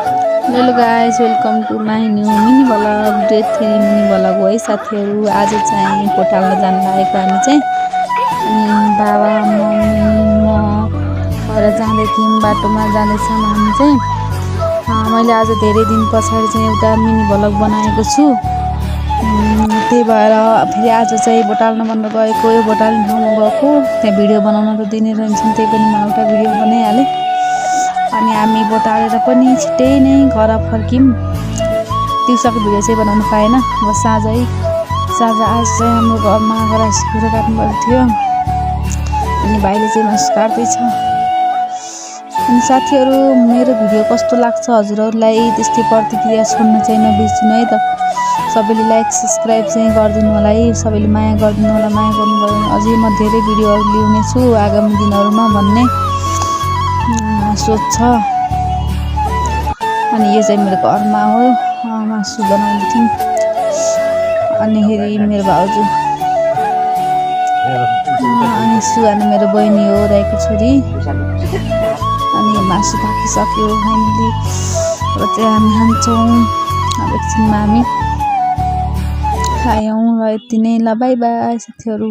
Hello guys, welcome to my new mini blog day 3 mini blog हो है साथीहरु। आज चाहिँ पोटाल्न जान लागेको हामी चाहिँ अनि बाबा मम्मी म भएर जाँदै थियौं। बाटोमा जाँदैछौं हामी चाहिँ। मैले आज धेरै दिन पछाडी चाहिँ एउटा मिनी ब्लग बनाएको छु। त्यही भएर फेरि आज चाहिँ बोटाल्न भनेर गएको, यो बोटाल्ने ठाउँमा गएको। त्यहाँ भिडियो बनाउन त दिने रहन्छन्, त्यही पनि म एउटा भिडियो बनाइहालेँ। अनि हामी बोटालेर पनि छिट्टै नै घर फर्क्यौं। दिउँसोको भिडियो चाहिँ बनाउन पाएन। अब साँझ आज चाहिँ हाम्रो घरमा गएर कुरो काट्नु पर्थ्यो अनि भाइले चाहिँ मासु काट्दैछ। अनि साथीहरु, मेरो भिडियो कस्तो लाग्छ हजुरहरुलाई त्यस्तै प्रतिक्रिया छोड्न चाहिँ नबिर्सिनु है त। सबैले लाइक सब्स्क्राइब चाहिँ गरिदिनु होला है। सबैले माया गरिदिनु होला। माया गर्नुभयो भने अझै म धेरै भिडियोहरु ल्याउने छु आगामी दिनहरुमा भन्ने सोच छ। अनि यो चाहिँ मेरो घरमा हो, मासु बनाउँदै थियौं। अनि हेरी मेरो भाउजू अनि सुहाना मेरो बहिनी हो, दाइको छोरी। अनि मासु पाकिसक्यो फाइनली। अब चाहिँ हामी खान्छौँ। अब एकछिनमा हामी खायौँ र यति नै। ल बाई बाई साथीहरु।